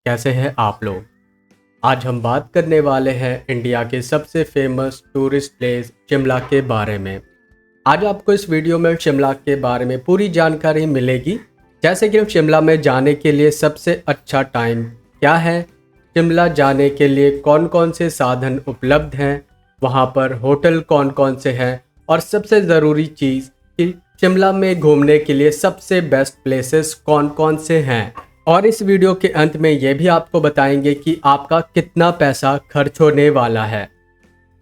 कैसे हैं आप लोग। आज हम बात करने वाले हैं इंडिया के सबसे फेमस टूरिस्ट प्लेस शिमला के बारे में। आज आपको इस वीडियो में शिमला के बारे में पूरी जानकारी मिलेगी, जैसे कि शिमला में जाने के लिए सबसे अच्छा टाइम क्या है, शिमला जाने के लिए कौन कौन से साधन उपलब्ध हैं, वहाँ पर होटल कौन कौन से हैं और सबसे ज़रूरी चीज़ कि शिमला में घूमने के लिए सबसे बेस्ट प्लेसेस कौन कौन से हैं। और इस वीडियो के अंत में ये भी आपको बताएंगे कि आपका कितना पैसा खर्च होने वाला है,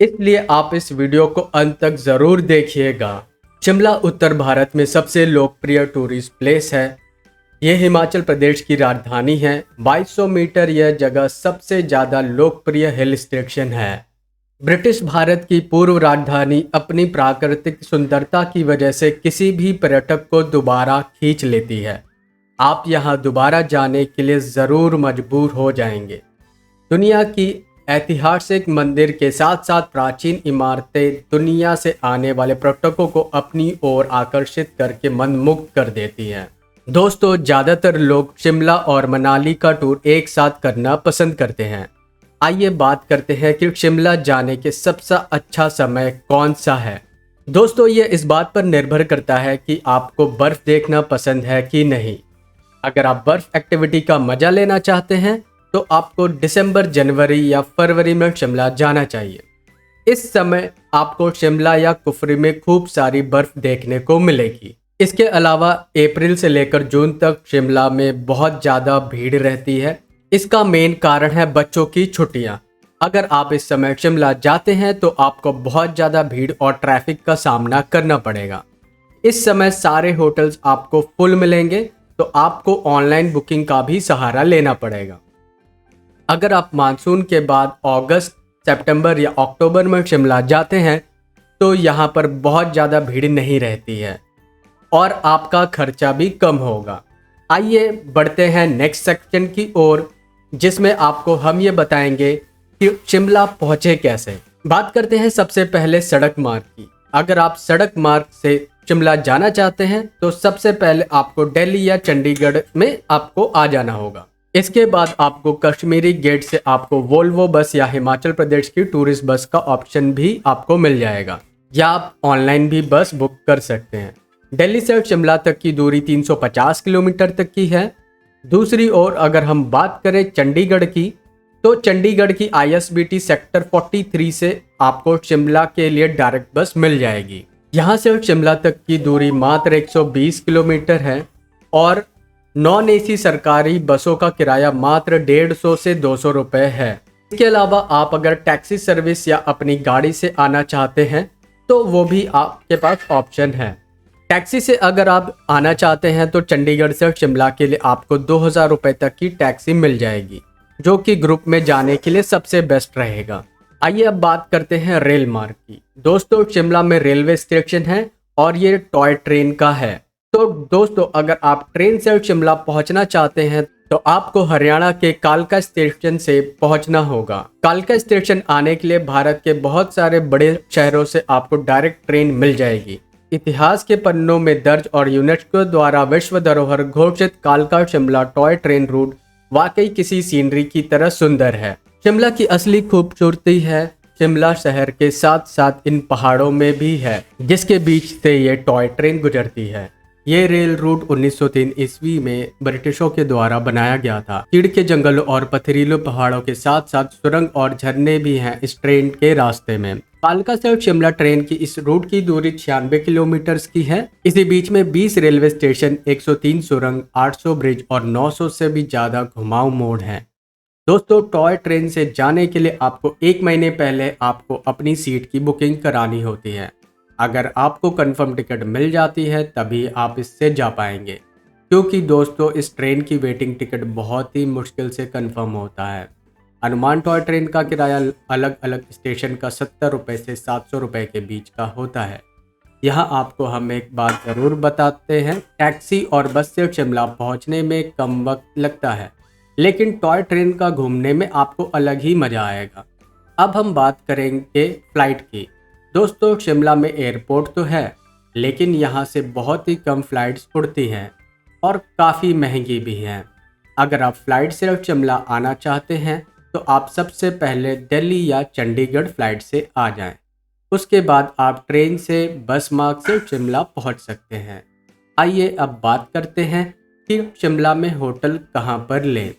इसलिए आप इस वीडियो को अंत तक ज़रूर देखिएगा। शिमला उत्तर भारत में सबसे लोकप्रिय टूरिस्ट प्लेस है। ये हिमाचल प्रदेश की राजधानी है। 2200 मीटर यह जगह सबसे ज़्यादा लोकप्रिय हिल स्टेशन है। ब्रिटिश भारत की पूर्व राजधानी अपनी प्राकृतिक सुंदरता की वजह से किसी भी पर्यटक को दोबारा खींच लेती है। आप यहाँ दोबारा जाने के लिए ज़रूर मजबूर हो जाएंगे। दुनिया की ऐतिहासिक मंदिर के साथ साथ प्राचीन इमारतें दुनिया से आने वाले पर्यटकों को अपनी ओर आकर्षित करके मंत्रमुग्ध कर देती हैं। दोस्तों, ज़्यादातर लोग शिमला और मनाली का टूर एक साथ करना पसंद करते हैं। आइए बात करते हैं कि शिमला जाने के सबसे अच्छा समय कौन सा है। दोस्तों, ये इस बात पर निर्भर करता है कि आपको बर्फ़ देखना पसंद है कि नहीं। अगर आप बर्फ़ एक्टिविटी का मज़ा लेना चाहते हैं तो आपको दिसंबर, जनवरी या फरवरी में शिमला जाना चाहिए। इस समय आपको शिमला या कुफरी में खूब सारी बर्फ़ देखने को मिलेगी। इसके अलावा अप्रैल से लेकर जून तक शिमला में बहुत ज़्यादा भीड़ रहती है। इसका मेन कारण है बच्चों की छुट्टियां। अगर आप इस समय शिमला जाते हैं तो आपको बहुत ज़्यादा भीड़ और ट्रैफिक का सामना करना पड़ेगा। इस समय सारे होटल्स आपको फुल मिलेंगे, तो आपको ऑनलाइन बुकिंग का भी सहारा लेना पड़ेगा। अगर आप मानसून के बाद अगस्त, सितंबर या अक्टूबर में शिमला जाते हैं तो यहाँ पर बहुत ज़्यादा भीड़ नहीं रहती है और आपका खर्चा भी कम होगा। आइए बढ़ते हैं नेक्स्ट सेक्शन की ओर, जिसमें आपको हम ये बताएंगे कि शिमला पहुँचे कैसे। बात करते हैं सबसे पहले सड़क मार्ग की। अगर आप सड़क मार्ग से शिमला जाना चाहते हैं तो सबसे पहले आपको दिल्ली या चंडीगढ़ में आपको आ जाना होगा। इसके बाद आपको कश्मीरी गेट से आपको वोल्वो बस या हिमाचल प्रदेश की टूरिस्ट बस का ऑप्शन भी आपको मिल जाएगा, या आप ऑनलाइन भी बस बुक कर सकते हैं। दिल्ली से शिमला तक की दूरी 350 किलोमीटर तक की है। दूसरी ओर अगर हम बात करें चंडीगढ़ की, तो चंडीगढ़ की ISBT सेक्टर 43 से आपको शिमला के लिए डायरेक्ट बस मिल जाएगी। यहाँ से शिमला तक की दूरी मात्र 120 किलोमीटर है और नॉन AC सरकारी बसों का किराया मात्र 150 से 200 रुपये है। इसके अलावा आप अगर टैक्सी सर्विस या अपनी गाड़ी से आना चाहते हैं तो वो भी आपके पास ऑप्शन है। टैक्सी से अगर आप आना चाहते हैं तो चंडीगढ़ से शिमला के लिए आपको 2000 रुपये तक की टैक्सी मिल जाएगी, जो कि ग्रुप में जाने के लिए सबसे बेस्ट रहेगा। आइए अब बात करते हैं रेल मार्ग की। दोस्तों, शिमला में रेलवे स्टेशन है और ये टॉय ट्रेन का है। तो दोस्तों, अगर आप ट्रेन से शिमला पहुंचना चाहते हैं तो आपको हरियाणा के कालका स्टेशन से पहुंचना होगा। कालका स्टेशन आने के लिए भारत के बहुत सारे बड़े शहरों से आपको डायरेक्ट ट्रेन मिल जाएगी। इतिहास के पन्नों में दर्ज और यूनेस्को द्वारा विश्व धरोहर घोषित कालका शिमला टॉय ट्रेन रूट वाकई किसी सीनरी की तरह सुंदर है। शिमला की असली खूबसूरती है शिमला शहर के साथ साथ इन पहाड़ों में भी है, जिसके बीच से ये टॉय ट्रेन गुजरती है। ये रेल रूट 1903 ईस्वी में ब्रिटिशों के द्वारा बनाया गया था। चीड़ के जंगलों और पथरीले पहाड़ों के साथ साथ सुरंग और झरने भी हैं इस ट्रेन के रास्ते में। कालका से शिमला ट्रेन की इस रूट की दूरी 96 किलोमीटर की है। इसी बीच में 20 रेलवे स्टेशन, 103 सुरंग, 800 ब्रिज और 900 से भी ज्यादा घुमाऊ मोड़ हैं। दोस्तों, टॉय ट्रेन से जाने के लिए आपको 1 महीने पहले आपको अपनी सीट की बुकिंग करानी होती है। अगर आपको कंफर्म टिकट मिल जाती है तभी आप इससे जा पाएंगे, क्योंकि दोस्तों इस ट्रेन की वेटिंग टिकट बहुत ही मुश्किल से कंफर्म होता है। अनुमान टॉय ट्रेन का किराया अलग अलग स्टेशन का 70 रुपये से 700 रुपये के बीच का होता है। यहाँ आपको हम एक बात ज़रूर बताते हैं, टैक्सी और बस से शिमला पहुँचने में कम वक्त लगता है, लेकिन टॉय ट्रेन का घूमने में आपको अलग ही मज़ा आएगा। अब हम बात करेंगे फ़्लाइट की। दोस्तों, शिमला में एयरपोर्ट तो है, लेकिन यहाँ से बहुत ही कम फ़्लाइट्स उड़ती हैं और काफ़ी महंगी भी हैं। अगर आप फ्लाइट से शिमला आना चाहते हैं तो आप सबसे पहले दिल्ली या चंडीगढ़ फ्लाइट से आ जाएं। उसके बाद आप ट्रेन से बस मार्ग से शिमला पहुंच सकते हैं। आइए अब बात करते हैं कि शिमला में होटल कहां पर लें।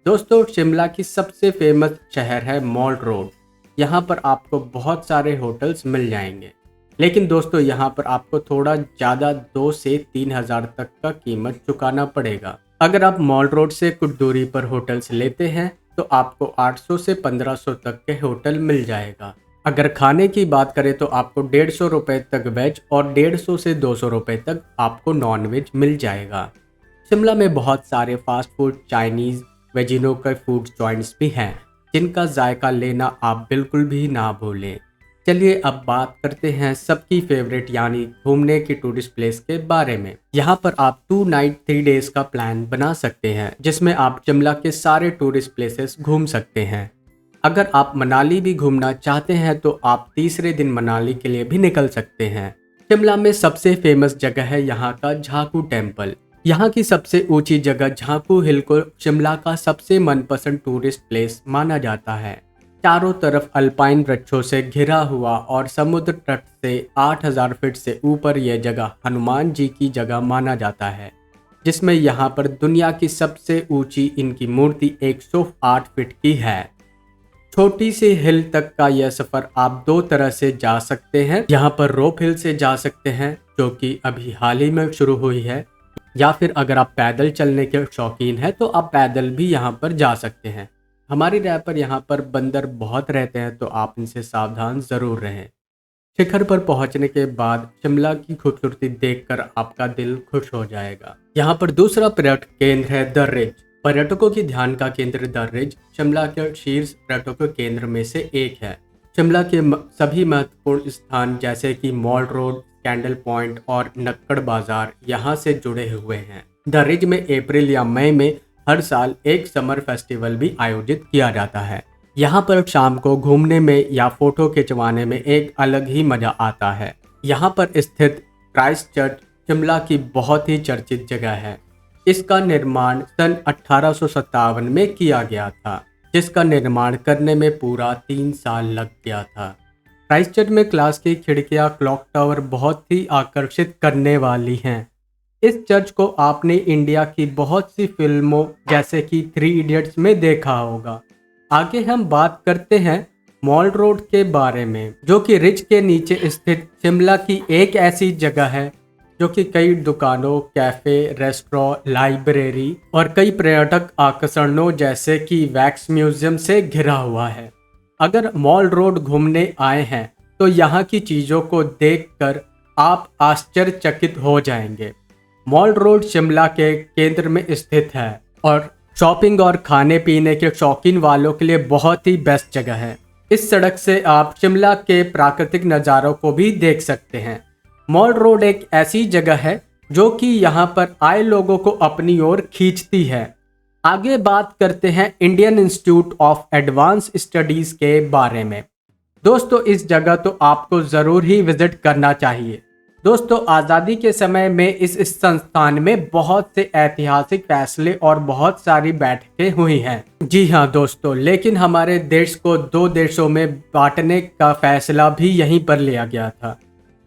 दोस्तों, शिमला की सबसे फेमस शहर है मॉल रोड। यहाँ पर आपको बहुत सारे होटल्स मिल जाएंगे, लेकिन दोस्तों यहाँ पर आपको थोड़ा ज़्यादा 2 से 3 हज़ार तक का कीमत चुकाना पड़ेगा। अगर आप मॉल रोड से कुछ दूरी पर होटल्स लेते हैं तो आपको 800 से 1500 तक के होटल मिल जाएगा। अगर खाने की बात करें तो आपको 150 रुपये तक वेज और 150 से 200 रुपये तक आपको नॉन वेज मिल जाएगा। शिमला में बहुत सारे फास्ट फूड, चाइनीज़, वेजिनो के फूड जॉइंट्स भी हैं जिनका जायका लेना आप बिल्कुल भी ना भूलें। चलिए अब बात करते हैं सबकी फेवरेट यानी घूमने की टूरिस्ट प्लेस के बारे में। यहाँ पर आप 2 नाइट 3 डेज का प्लान बना सकते हैं जिसमें आप शिमला के सारे टूरिस्ट प्लेसेस घूम सकते हैं। अगर आप मनाली भी घूमना चाहते हैं तो आप तीसरे दिन मनाली के लिए भी निकल सकते हैं। शिमला में सबसे फेमस जगह है यहाँ का झाकू टेम्पल। यहाँ की सबसे ऊंची जगह झाकू हिल को शिमला का सबसे मनपसंद टूरिस्ट प्लेस माना जाता है। चारों तरफ अल्पाइन वृक्षों से घिरा हुआ और समुद्र तट से 8000 फीट से ऊपर यह जगह हनुमान जी की जगह माना जाता है, जिसमें यहाँ पर दुनिया की सबसे ऊंची इनकी मूर्ति 108 फीट की है। छोटी सी हिल तक का यह सफर आप 2 तरह से जा सकते हैं। यहाँ पर रोप हिल से जा सकते हैं जो कि अभी हाल ही में शुरू हुई है, या फिर अगर आप पैदल चलने के शौकीन हैं तो आप पैदल भी यहाँ पर जा सकते हैं। हमारी राय पर यहाँ पर बंदर बहुत रहते हैं तो आप इनसे सावधान ज़रूर रहें। शिखर पर पहुँचने के बाद शिमला की खूबसूरती देखकर आपका दिल खुश हो जाएगा। यहाँ पर दूसरा पर्यटक केंद्र है द रिज। पर्यटकों की ध्यान का केंद्र द रिज शिमला के शीर्ष पर्यटकों केंद्र में से एक है। शिमला के सभी महत्वपूर्ण स्थान जैसे कि मॉल रोड, कैंडल पॉइंट और नक्कड़ बाजार यहाँ से जुड़े हुए हैं। द रिज में अप्रैल या मई में हर साल एक समर फेस्टिवल भी आयोजित किया जाता है। यहाँ पर शाम को घूमने में या फोटो खिंचवाने में एक अलग ही मजा आता है। यहाँ पर स्थित क्राइस्ट चर्च शिमला की बहुत ही चर्चित जगह है। इसका निर्माण सन 1857 में किया गया था, जिसका निर्माण करने में पूरा 3 साल लग गया था। क्राइस्ट चर्च में ग्लास की खिड़कियां, क्लॉक टावर बहुत ही आकर्षित करने वाली हैं। इस चर्च को आपने इंडिया की बहुत सी फिल्मों जैसे कि 3 इडियट्स में देखा होगा। आगे हम बात करते हैं मॉल रोड के बारे में, जो कि रिज के नीचे स्थित शिमला की एक ऐसी जगह है जो कि कई दुकानों, कैफे, रेस्टोरेंट, लाइब्रेरी और कई पर्यटक आकर्षणों जैसे कि वैक्स म्यूजियम से घिरा हुआ है। अगर मॉल रोड घूमने आए हैं तो यहाँ की चीज़ों को देखकर आप आश्चर्यचकित हो जाएंगे। मॉल रोड शिमला के केंद्र में स्थित है और शॉपिंग और खाने पीने के शौकीन वालों के लिए बहुत ही बेस्ट जगह है। इस सड़क से आप शिमला के प्राकृतिक नज़ारों को भी देख सकते हैं। मॉल रोड एक ऐसी जगह है जो कि यहाँ पर आए लोगों को अपनी ओर खींचती है। आगे बात करते हैं Indian institute of advance studies के बारे में। दोस्तों, इस जगह तो आपको ज़रूर ही विजिट करना चाहिए। दोस्तों, आज़ादी के समय में इस संस्थान में बहुत से ऐतिहासिक फैसले और बहुत सारी बैठकें हुई हैं। जी हाँ दोस्तों, लेकिन हमारे देश को 2 देशों में बांटने का फैसला भी यहीं पर लिया गया था,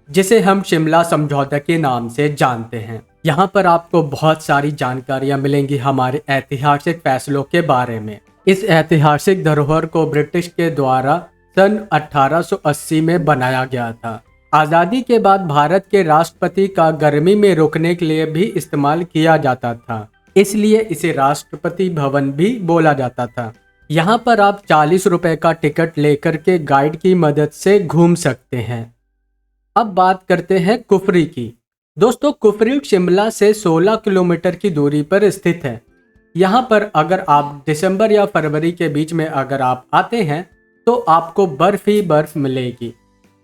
जिसे हम शिमला समझौता के नाम से जानते हैं। यहाँ पर आपको बहुत सारी जानकारियाँ मिलेंगी हमारे ऐतिहासिक फैसलों के बारे में। इस ऐतिहासिक धरोहर को ब्रिटिश के द्वारा सन 1880 में बनाया गया था। आज़ादी के बाद भारत के राष्ट्रपति का गर्मी में रुकने के लिए भी इस्तेमाल किया जाता था, इसलिए इसे राष्ट्रपति भवन भी बोला जाता था। यहाँ पर आप 40 रुपए का टिकट लेकर के गाइड की मदद से घूम सकते हैं। अब बात करते हैं कुफरी की। दोस्तों, कुफरी शिमला से 16 किलोमीटर की दूरी पर स्थित है। यहाँ पर अगर आप दिसंबर या फरवरी के बीच में अगर आप आते हैं तो आपको बर्फ ही बर्फ मिलेगी।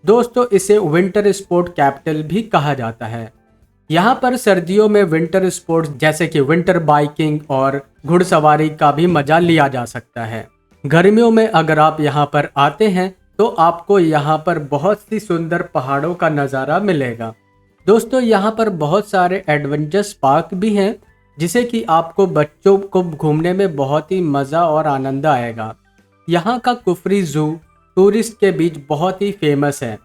दोस्तों, इसे विंटर स्पोर्ट कैपिटल भी कहा जाता है। यहाँ पर सर्दियों में विंटर स्पोर्ट्स जैसे कि विंटर बाइकिंग और घुड़सवारी का भी मजा लिया जा सकता है। गर्मियों में अगर आप यहाँ पर आते हैं तो आपको यहाँ पर बहुत सी सुंदर पहाड़ों का नज़ारा मिलेगा। दोस्तों, यहाँ पर बहुत सारे एडवेंचर्स पार्क भी हैं जिसे कि आपको बच्चों को घूमने में बहुत ही मज़ा और आनंद आएगा। यहाँ का कुफरी ज़ू टूरिस्ट के बीच बहुत ही फेमस है,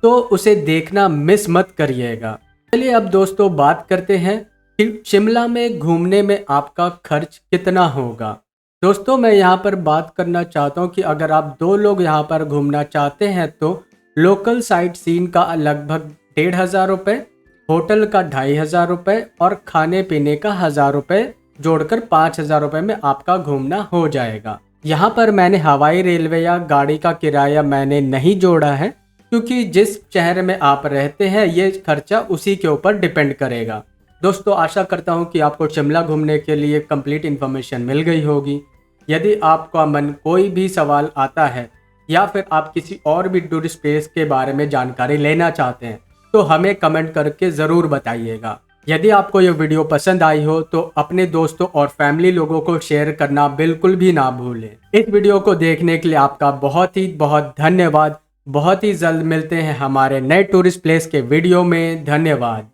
तो उसे देखना मिस मत करिएगा। चलिए अब दोस्तों बात करते हैं कि शिमला में घूमने में आपका खर्च कितना होगा। दोस्तों मैं यहाँ पर बात करना चाहता हूँ कि अगर आप 2 लोग यहाँ पर घूमना चाहते हैं तो लोकल साइट सीन का लगभग 1,500 रुपये, होटल का 2,500 रुपये और खाने पीने का 1,000 रुपये जोड़कर 5,000 रुपये में आपका घूमना हो जाएगा। यहाँ पर मैंने हवाई, रेलवे या गाड़ी का किराया मैंने नहीं जोड़ा है, क्योंकि जिस शहर में आप रहते हैं ये खर्चा उसी के ऊपर डिपेंड करेगा। दोस्तों आशा करता हूँ कि आपको शिमला घूमने के लिए कंप्लीट इन्फॉर्मेशन मिल गई होगी। यदि आपका मन कोई भी सवाल आता है या फिर आप किसी और भी टूरिस्ट प्लेस के बारे में जानकारी लेना चाहते हैं तो हमें कमेंट करके ज़रूर बताइएगा। यदि आपको ये वीडियो पसंद आई हो तो अपने दोस्तों और फैमिली लोगों को शेयर करना बिल्कुल भी ना भूलें। इस वीडियो को देखने के लिए आपका बहुत ही बहुत धन्यवाद। बहुत ही जल्द मिलते हैं हमारे नए टूरिस्ट प्लेस के वीडियो में। धन्यवाद।